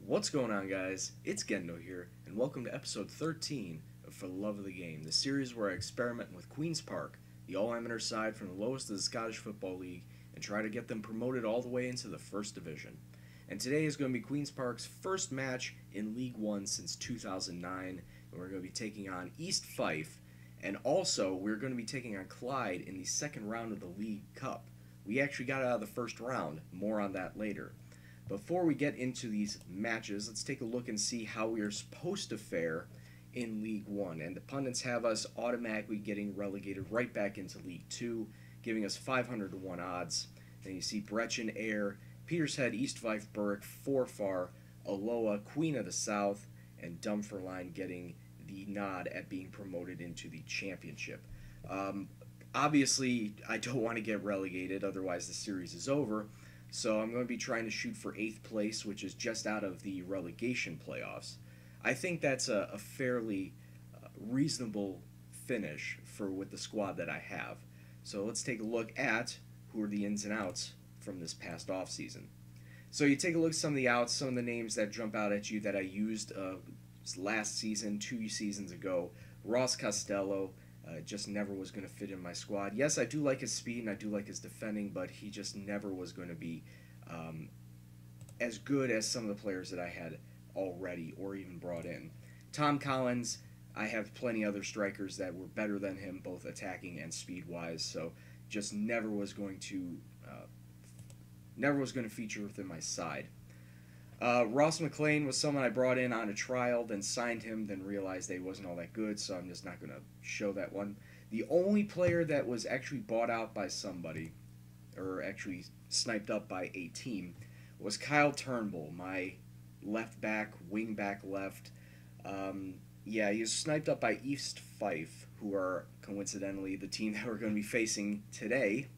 What's going on, guys? It's Gendo here, and welcome to episode 13 of For the Love of the Game, the series where I experiment with Queen's Park, the all-amateur side from the lowest of the Scottish Football League, and try to get them promoted all the way into the First Division. And today is going to be Queen's Park's first match in League One since 2009, and we're going to be taking on East Fife, and also we're going to be taking on Clyde in the second round of the League Cup. We actually got out of the first round, more on that later. Before we get into these matches, let's take a look and see how we are supposed to fare in League One. And the pundits have us automatically getting relegated right back into League Two, giving us 500 to 1 odds. Then you see Brechin, Ayr, Petershead, East Fife, Berwick, Forfar, Alloa, Queen of the South, and Dunfermline getting the nod at being promoted into the championship. Obviously, I don't want to get relegated, otherwise the series is over. So I'm going to be trying to shoot for 8th place, which is just out of the relegation playoffs. I think that's a fairly reasonable finish for with the squad that I have. So let's take a look at who are the ins and outs from this past offseason. So you take a look at some of the outs, some of the names that jump out at you that I used last season, 2 seasons ago. Ross Costello, just never was going to fit in my squad. Yes, I do like his speed and I do like his defending, but he just never was going to be as good as some of the players that I had already or even brought in. Tom Collins, I have plenty other strikers that were better than him, both attacking and speed-wise, so just never was going to feature within my side. Ross McLean was someone I brought in on a trial, then signed him, then realized that he wasn't all that good, so I'm just not going to show that one. The only player that was actually bought out by somebody, or actually sniped up by a team, was Kyle Turnbull, my left back, wing back left. Yeah, he was sniped up by East Fife, who are coincidentally the team that we're going to be facing today.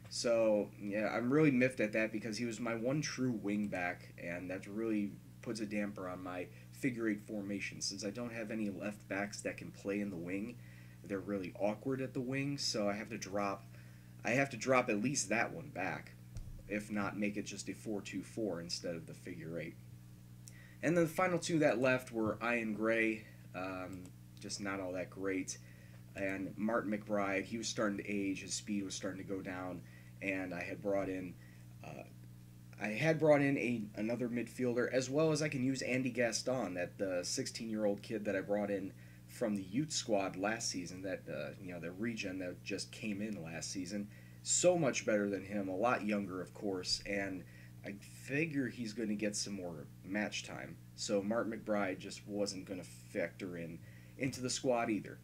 So, yeah, I'm really miffed at that because he was my one true wing back, and that really puts a damper on my figure 8 formation. Since I don't have any left backs that can play in the wing, they're really awkward at the wing, so I have to drop at least that one back, if not make it just a 4-2-4 instead of the figure 8. And then the final two that left were Ian Gray, just not all that great, and Martin McBride. He was starting to age, his speed was starting to go down, and I had brought in another midfielder, as well as I can use Andy Gaston, that the 16-year-old kid that I brought in from the youth squad last season, that the regen that just came in last season. So much better than him, a lot younger, of course, and I figure he's going to get some more match time. So Martin McBride just wasn't going to factor into the squad either.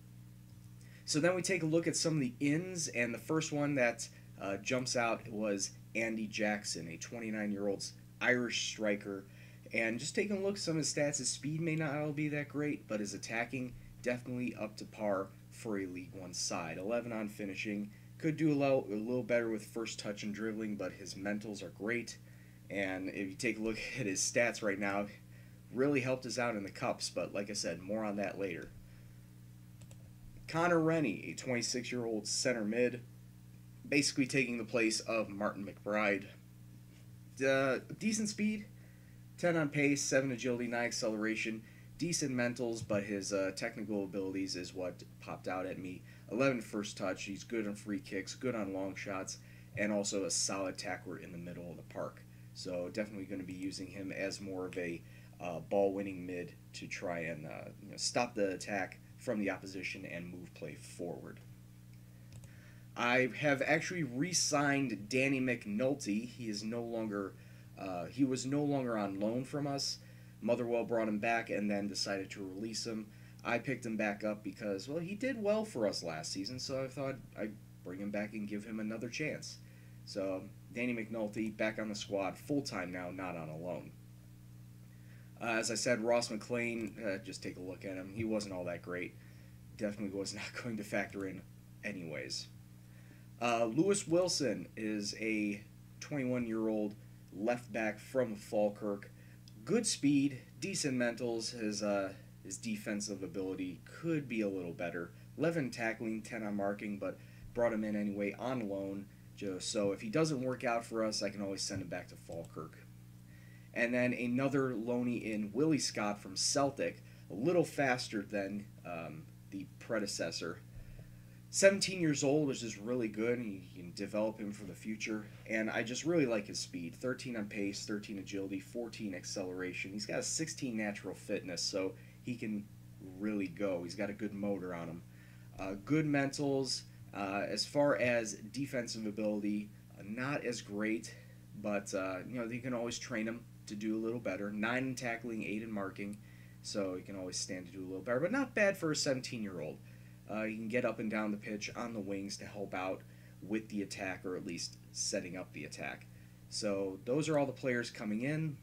So then we take a look at some of the ins, and the first one that jumps out was Andy Jackson, a 29-year-old Irish striker. And just taking a look at some of his stats, his speed may not all be that great, but his attacking definitely up to par for a League One side. 11 on finishing, could do a little better with first touch and dribbling, but his mentals are great. And if you take a look at his stats right now, really helped us out in the cups, but like I said, more on that later. Connor Rennie, a 26-year-old center mid, basically taking the place of Martin McBride. Decent speed, 10 on pace, 7 agility, 9 acceleration, decent mentals, but his technical abilities is what popped out at me. 11 first touch, he's good on free kicks, good on long shots, and also a solid tackler in the middle of the park. So definitely going to be using him as more of a ball-winning mid to try and stop the attack from the opposition and move play forward. I have actually re-signed Danny McNulty. He was no longer on loan from us. Motherwell brought him back and then decided to release him. I picked him back up because, well, he did well for us last season, so I thought I'd bring him back and give him another chance. So Danny McNulty back on the squad, full-time now, not on a loan. As I said, Ross McLean, just take a look at him. He wasn't all that great. Definitely was not going to factor in anyways. Lewis Wilson is a 21-year-old left back from Falkirk. Good speed, decent mentals. His defensive ability could be a little better. 11 tackling, 10 on marking, but brought him in anyway on loan. So if he doesn't work out for us, I can always send him back to Falkirk. And then another loanee in Willie Scott from Celtic, a little faster than the predecessor. 17 years old, which is really good, and you can develop him for the future. And I just really like his speed. 13 on pace, 13 agility, 14 acceleration. He's got a 16 natural fitness, so he can really go. He's got a good motor on him. Good mentals. As far as defensive ability, not as great, but you can always train him to do a little better. 9 in tackling, 8 in marking, so you can always stand to do a little better, but not bad for a 17-year-old. You can get up and down the pitch on the wings to help out with the attack, or at least setting up the attack. So those are all the players coming in,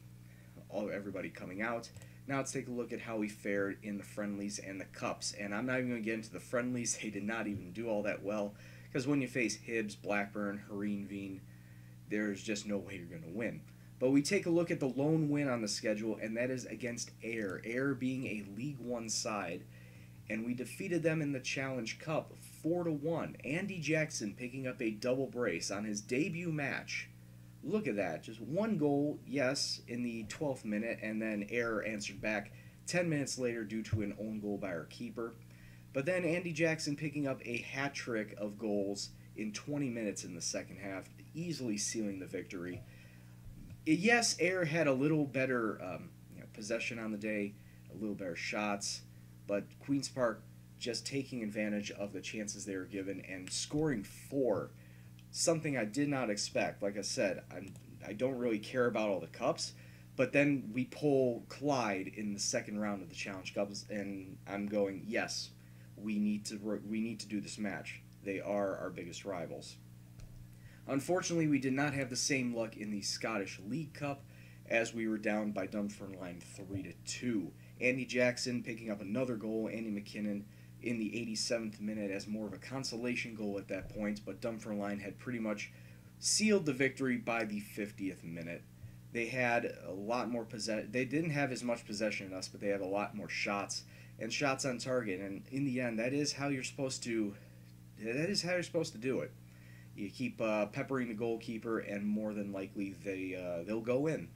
everybody coming out. Now let's take a look at how we fared in the friendlies and the cups. And I'm not even going to get into the friendlies. They did not even do all that well, because when you face Hibs, Blackburn, Heerenveen, there's just no way you're going to win. But we take a look at the lone win on the schedule, and that is against Ayr. Ayr being a League One side, and we defeated them in the Challenge Cup 4-1. Andy Jackson picking up a double brace on his debut match. Look at that, just one goal, yes, in the 12th minute, and then Ayr answered back 10 minutes later due to an own goal by our keeper. But then Andy Jackson picking up a hat trick of goals in 20 minutes in the second half, easily sealing the victory. Yes, Ayr had a little better possession on the day, a little better shots, but Queen's Park just taking advantage of the chances they were given and scoring 4. Something I did not expect. Like I said, I don't really care about all the cups, but then we pull Clyde in the second round of the Challenge Cups, and I'm going, yes, we need to do this match. They are our biggest rivals. Unfortunately, we did not have the same luck in the Scottish League Cup, as we were down by Dunfermline 3-2. Andy Jackson picking up another goal, Andy McKinnon in the 87th minute as more of a consolation goal at that point, but Dunfermline had pretty much sealed the victory by the 50th minute. They had a lot more possession. They didn't have as much possession as us, but they had a lot more shots and shots on target. And in the end, that is how you're supposed to do it. You keep peppering the goalkeeper, and more than likely they'll go in.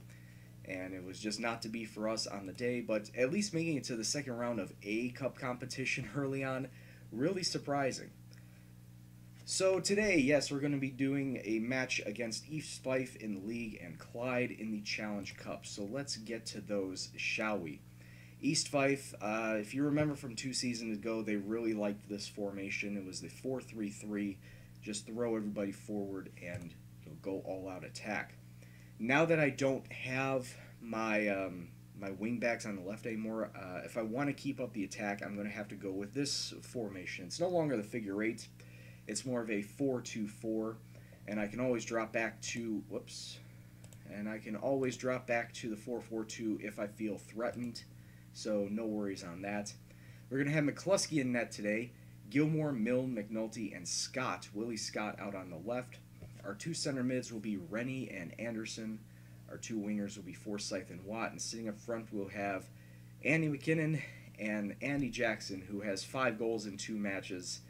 And it was just not to be for us on the day, but at least making it to the second round of a cup competition early on, really surprising. So today, yes, we're going to be doing a match against East Fife in the league and Clyde in the Challenge Cup. So let's get to those, shall we? East Fife, if you remember from 2 seasons ago, they really liked this formation. It was the 4-3-3, just throw everybody forward and go all-out attack. Now that I don't have my my wingbacks on the left anymore, if I want to keep up the attack, I'm going to have to go with this formation. It's no longer the figure 8. It's more of a 4-2-4, and I can always drop back to I can always drop back to the 4-4-2 if I feel threatened. So no worries on that. We're going to have McCluskey in net today. Gilmore, Milne, McNulty, and Scott. Willie Scott out on the left. Our 2 center mids will be Rennie and Anderson. Our 2 wingers will be Forsyth and Watt. And sitting up front, we'll have Andy McKinnon and Andy Jackson, who has 5 goals in 2 matches.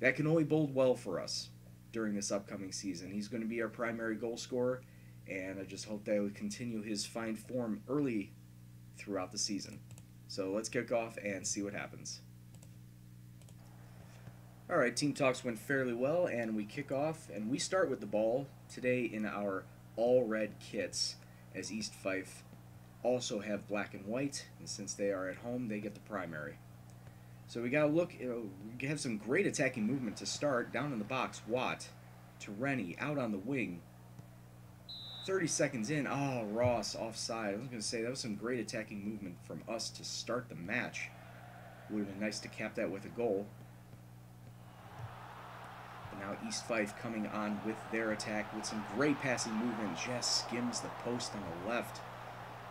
That can only bode well for us during this upcoming season. He's going to be our primary goal scorer, and I just hope that he will continue his fine form early throughout the season. So let's kick off and see what happens. Alright, team talks went fairly well, and we kick off, and we start with the ball today in our all-red kits, as East Fife also have black and white, and since they are at home, they get the primary. So we got to look, we have some great attacking movement to start. Down in the box, Watt to Rennie, out on the wing. 30 seconds in, oh, Ross offside. I was going to say, that was some great attacking movement from us to start the match. Would have been nice to cap that with a goal. Now East Fife coming on with their attack with some great passing movement. Just skims the post on the left.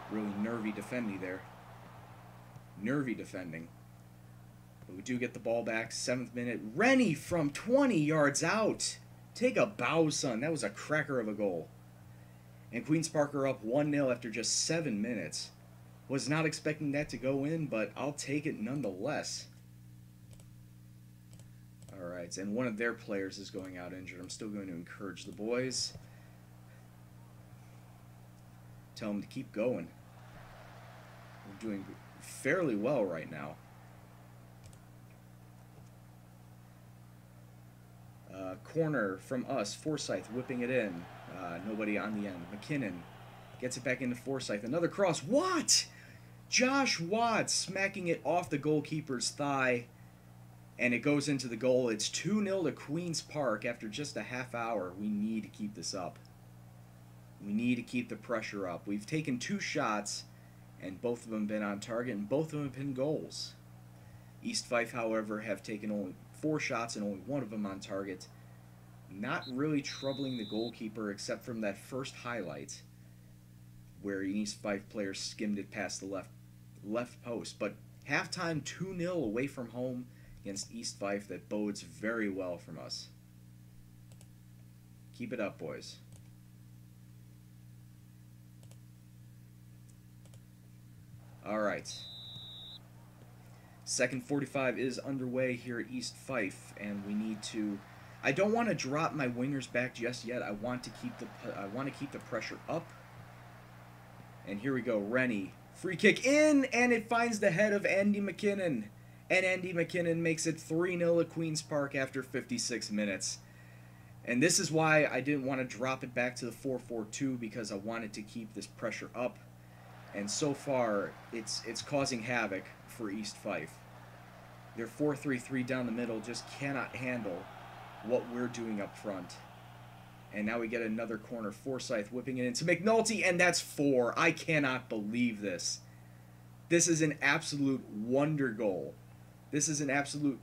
Really nervy defending there. Nervy defending. But we do get the ball back. 7th minute. Rennie from 20 yards out. Take a bow, son. That was a cracker of a goal. And Queen's Park are up 1-0 after just 7 minutes. Was not expecting that to go in, but I'll take it nonetheless. Alright, and one of their players is going out injured. I'm still going to encourage the boys tell them to keep going. We're doing fairly well right now. Corner from us, Forsyth whipping it in. Nobody on the end. McKinnon gets it back into Forsyth. Another cross. What? Josh Watts smacking it off the goalkeeper's thigh, and it goes into the goal. It's 2-0 to Queen's Park after just a half hour. We need to keep this up. We need to keep the pressure up. We've taken 2 shots, and both of them have been on target, and both of them have been goals. East Fife, however, have taken only 4 shots and only 1 of them on target. Not really troubling the goalkeeper except from that first highlight where an East Fife player skimmed it past the left post. But halftime 2-0 away from home against East Fife, that bodes very well from us. Keep it up, boys. Alright. Second 45 is underway here at East Fife, and we need to... I don't want to drop my wingers back just yet. I want to keep the pressure up. And here we go, Rennie. Free kick in, and it finds the head of Andy McKinnon. And Andy McKinnon makes it 3-0 at Queen's Park after 56 minutes. And this is why I didn't want to drop it back to the 4-4-2, because I wanted to keep this pressure up. And so far, it's causing havoc for East Fife. Their 4-3-3 down the middle just cannot handle what we're doing up front. And now we get another corner. Forsyth whipping it into McNulty, and that's 4. I cannot believe this. This is an absolute wonder goal. This is an absolute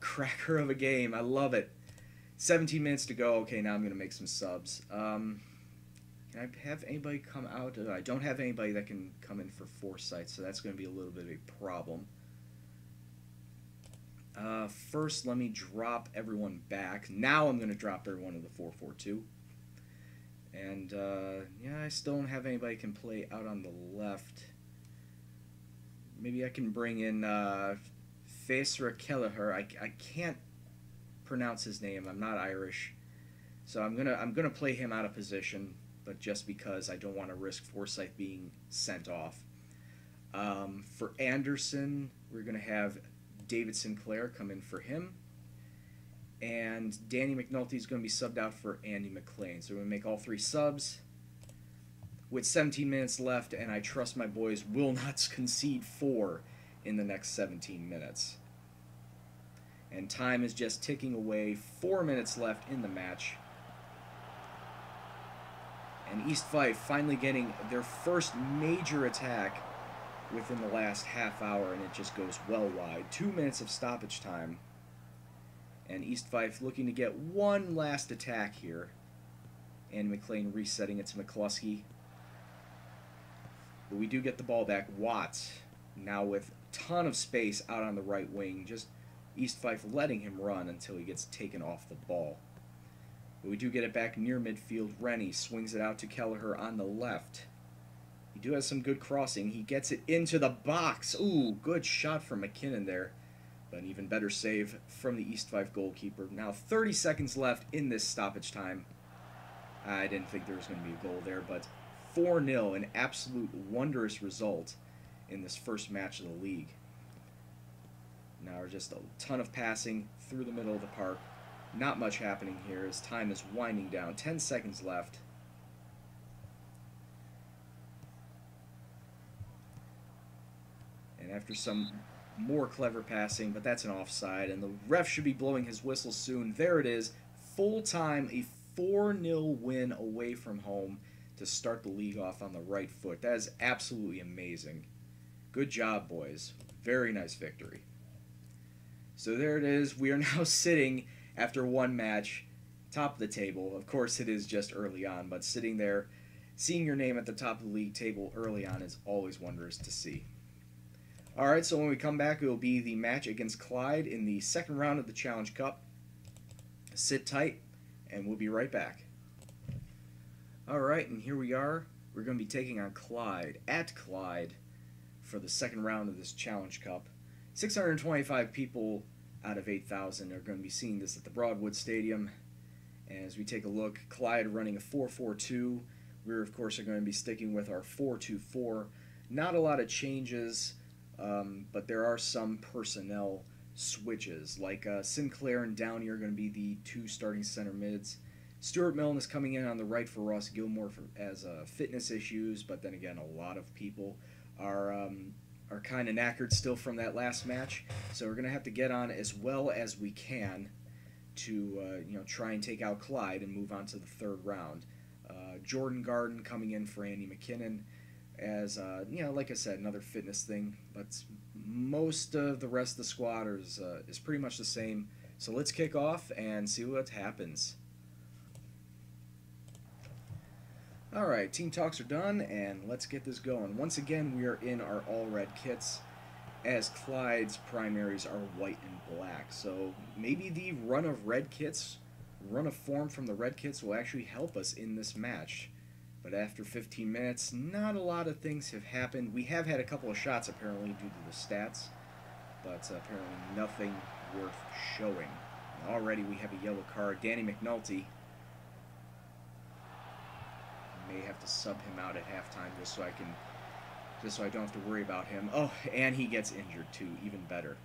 cracker of a game. I love it. 17 minutes to go. Okay, now I'm going to make some subs. Can I have anybody come out? I don't have anybody that can come in for Forsyth, so that's going to be a little bit of a problem. First, let me drop everyone back. Now I'm going to drop everyone to the 4-4-2. And, yeah, I still don't have anybody can play out on the left. Maybe I can bring in Faisra Kelleher. I can't pronounce his name. I'm not Irish. So I'm gonna play him out of position, but just because I don't want to risk Forsyth being sent off. For Anderson, we're going to have David Sinclair come in for him. And Danny McNulty is going to be subbed out for Andy McLean. So we're going to make all 3 subs with 17 minutes left, and I trust my boys will not concede 4 in the next 17 minutes. And time is just ticking away. 4 minutes left in the match. And East Fife finally getting their first major attack within the last half hour, and it just goes well wide. 2 minutes of stoppage time. And East Fife looking to get one last attack here. And McLean resetting it to McCluskey. But we do get the ball back. Watts now with a ton of space out on the right wing. Just East Fife letting him run until he gets taken off the ball. But we do get it back near midfield. Rennie swings it out to Kelleher on the left. He do have some good crossing. He gets it into the box. Ooh, good shot from McKinnon there. But an even better save from the East Fife goalkeeper. Now 30 seconds left in this stoppage time. I didn't think there was going to be a goal there, but 4-0, an absolute wondrous result in this first match of the league. Now just a ton of passing through the middle of the park. Not much happening here as time is winding down. 10 seconds left. And after some more clever passing, but that's an offside, and the ref should be blowing his whistle soon. There it is, full time, a 4-0 win away from home to start the league off on the right foot. That is absolutely amazing. Good job, boys. Very nice victory. So there it is. We are now sitting after one match, top of the table. Of course, it is just early on, but sitting there, seeing your name at the top of the league table early on is always wondrous to see. Alright, so when we come back, it will be the match against Clyde in the second round of the Challenge Cup. Sit tight, and we'll be right back. Alright, and here we are. We're going to be taking on Clyde, at Clyde, for the second round of this Challenge Cup. 625 people out of 8,000 are going to be seeing this at the Broadwood Stadium. And as we take a look, Clyde running a 4-4-2 We're, of course, are going to be sticking with our 4-2-4. Not a lot of changes, but there are some personnel switches. Like Sinclair and Downey are going to be the two starting center mids. Stuart Milne is coming in on the right for Ross Gilmore as fitness issues, but then again, a lot of people are kind of knackered still from that last match. So we're going to have to get on as well as we can to try and take out Clyde and move on to the third round. Jordan Garden coming in for Andy McKinnon as, like I said, another fitness thing. But most of the rest of the squad is pretty much the same. So let's kick off and see what happens. Alright, team talks are done, and let's get this going. Once again, we are in our all-red kits, as Clyde's primaries are white and black. So maybe the run of red kits, run of form from the red kits will actually help us in this match. But after 15 minutes, not a lot of things have happened. We have had a couple of shots, apparently, due to the stats, but apparently nothing worth showing. And already we have a yellow card. Danny McNulty. May have to sub him out at halftime just so I don't have to worry about him. Oh, and he gets injured too, even better.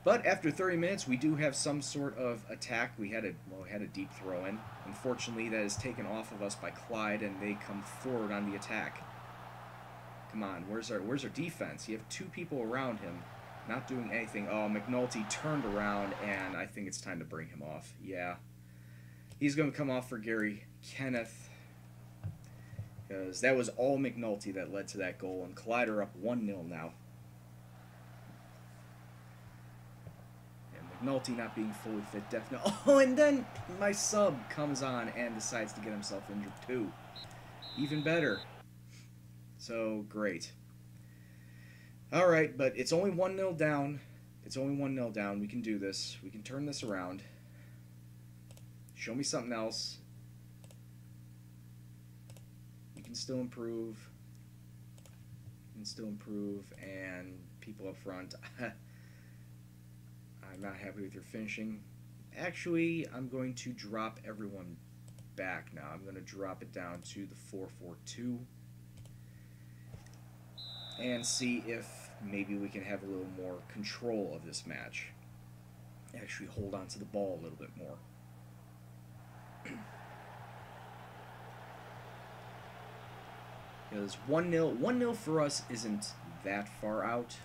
But after 30 minutes, we do have some sort of attack. We had a deep throw in. Unfortunately, that is taken off of us by Clyde, and they come forward on the attack. Come on, where's our defense? You have two people around him, not doing anything. Oh, McNulty turned around, and I think it's time to bring him off. Yeah, he's going to come off for Gary Kenneth, because that was all McNulty that led to that goal, and Clyde are up 1-0 now. And McNulty not being fully fit, definitely. Oh, and then my sub comes on and decides to get himself injured too. Even better. So, great. Alright, but it's only 1-0 down. It's only 1-0 down. We can do this. We can turn this around. Show me something else. Still improve. And still improve. And people up front. I'm not happy with your finishing. Actually, I'm going to drop everyone back now. I'm going to drop it down to the 4-4-2. And see if maybe we can have a little more control of this match. Actually hold on to the ball a little bit more. Because 1-0 for us isn't that far out.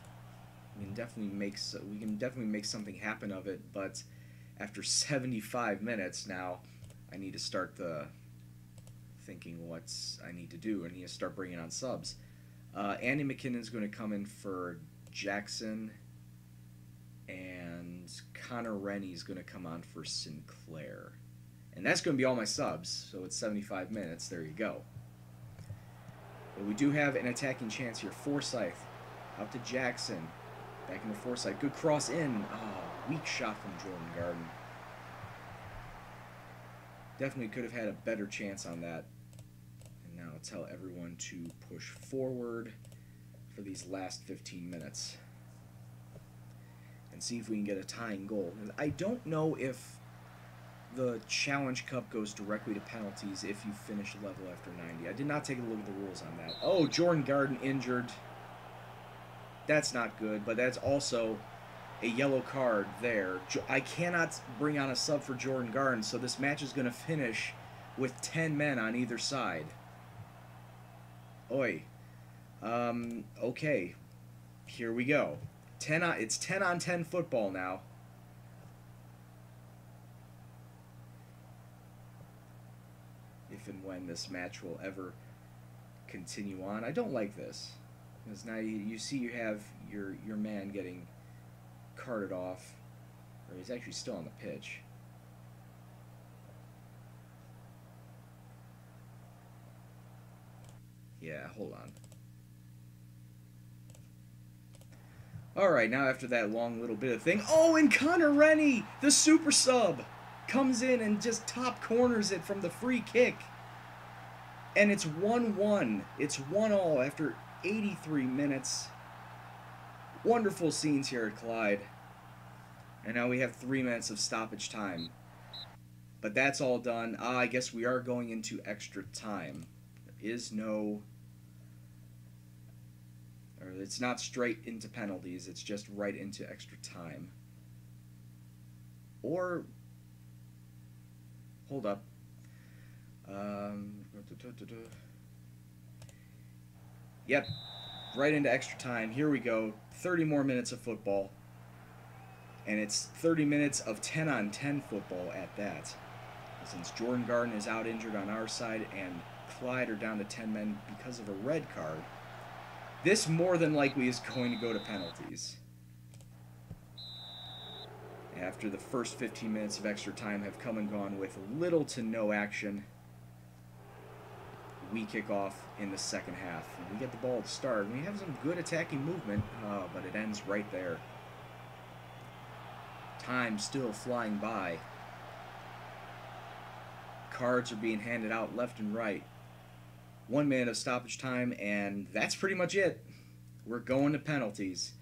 We can definitely make something happen of it. But after 75 minutes now, I need to start thinking what I need to do. I need to start bringing on subs. Andy McKinnon's going to come in for Jackson, and Connor Rennie's going to come on for Sinclair. And that's going to be all my subs. So it's 75 minutes. There you go. But we do have an attacking chance here. Forsyth out to Jackson. Back into Forsyth. Good cross in. Oh, weak shot from Jordan Garden. Definitely could have had a better chance on that. And now tell everyone to push forward for these last 15 minutes. And see if we can get a tying goal. I don't know if the Challenge Cup goes directly to penalties if you finish level after 90. I did not take a look at the rules on that. Oh, Jordan Garden injured. That's not good, but that's also a yellow card there. I cannot bring on a sub for Jordan Garden, so this match is going to finish with 10 men on either side. Oi. Okay. Here we go. It's 10 on 10 football now. If and when this match will ever continue on. I don't like this. Because now you see you have your man getting carted off. Or he's actually still on the pitch. Yeah, hold on. Alright, now after that long little bit of thing. Oh, and Connor Rennie, the super sub, comes in and just top corners it from the free kick. And it's 1-1. It's 1-1 after 83 minutes. Wonderful scenes here at Clyde. And now we have 3 minutes of stoppage time. But that's all done. I guess we are going into extra time. is no... Or it's not straight into penalties, it's just right into extra time. Or... Hold up. Yep, right into extra time. Here we go. 30 more minutes of football. And it's 30 minutes of 10-on-10 football at that. Since Jordan Garden is out injured on our side and Clyde are down to 10 men because of a red card, this more than likely is going to go to penalties. After the first 15 minutes of extra time have come and gone with little to no action, we kick off in the second half. And we get the ball to start. We have some good attacking movement, but it ends right there. Time still flying by. Cards are being handed out left and right. 1 minute of stoppage time, and that's pretty much it. We're going to penalties.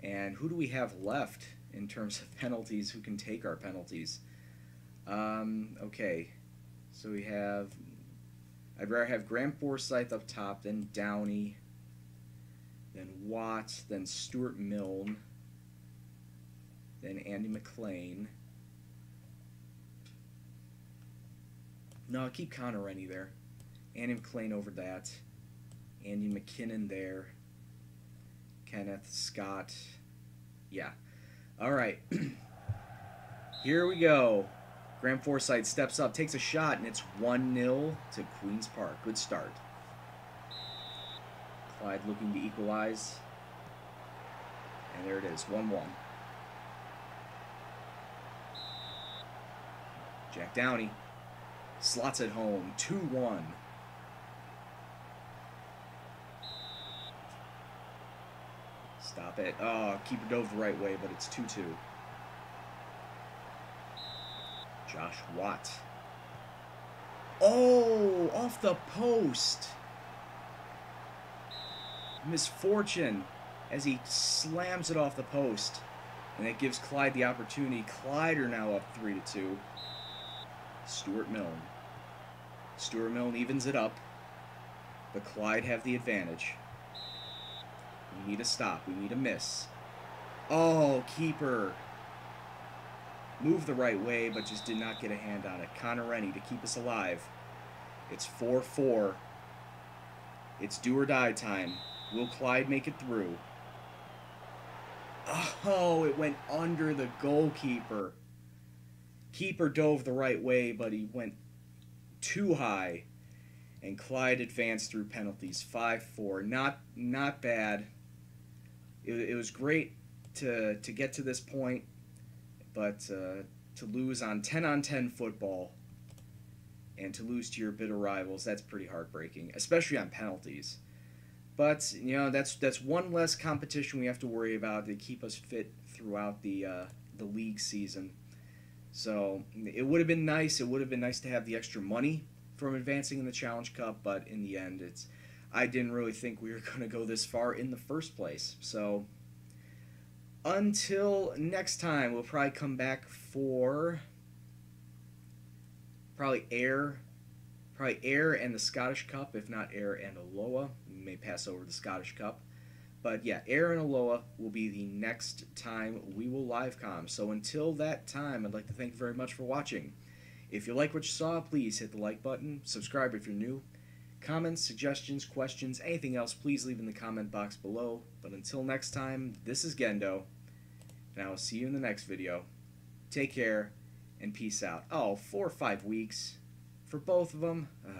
And who do we have left in terms of penalties? Who can take our penalties? Okay. So we have... I'd rather have Graham Forsyth up top, then Downey, then Watts, then Stuart Milne, then Andy McLean. No, I'll keep Connor Rennie there. Andy McLean over that. Andy McKinnon there. Kenneth Scott. Yeah. Alright. Here we go. Graham Forsyth steps up, takes a shot, and it's 1-0 to Queen's Park. Good start. Clyde looking to equalize. And there it is, 1-1. Jack Downey slots it home, 2-1. Stop it. Oh, keeper dove the right way, but it's 2-2. Josh Watt. Oh, off the post. Misfortune as he slams it off the post. And it gives Clyde the opportunity. Clyde are now up 3-2. Stuart Milne. Stuart Milne evens it up. But Clyde have the advantage. We need a stop. We need a miss. Oh, keeper. Moved the right way, but just did not get a hand on it. Connor Rennie to keep us alive. It's 4-4. It's do or die time. Will Clyde make it through? Oh, it went under the goalkeeper. Keeper dove the right way, but he went too high. And Clyde advanced through penalties. 5-4. Not bad. It was great to get to this point. But to lose on 10-on-10 football and to lose to your bitter rivals, that's pretty heartbreaking, especially on penalties. But, you know, that's one less competition we have to worry about to keep us fit throughout the league season. So it would have been nice. It would have been nice to have the extra money from advancing in the Challenge Cup, but in the end, I didn't really think we were going to go this far in the first place. So... until next time, we'll probably come back for Ayr and the Scottish Cup, if not Ayr and Alloa. We may pass over the Scottish Cup. But yeah, Ayr and Alloa will be the next time we will livecom. So until that time, I'd like to thank you very much for watching. If you like what you saw, please hit the like button, subscribe if you're new. Comments, suggestions, questions, anything else, please leave in the comment box below. But until next time, this is Gendo. And I will see you in the next video. Take care, and peace out. Oh, 4 or 5 weeks for both of them? Ugh.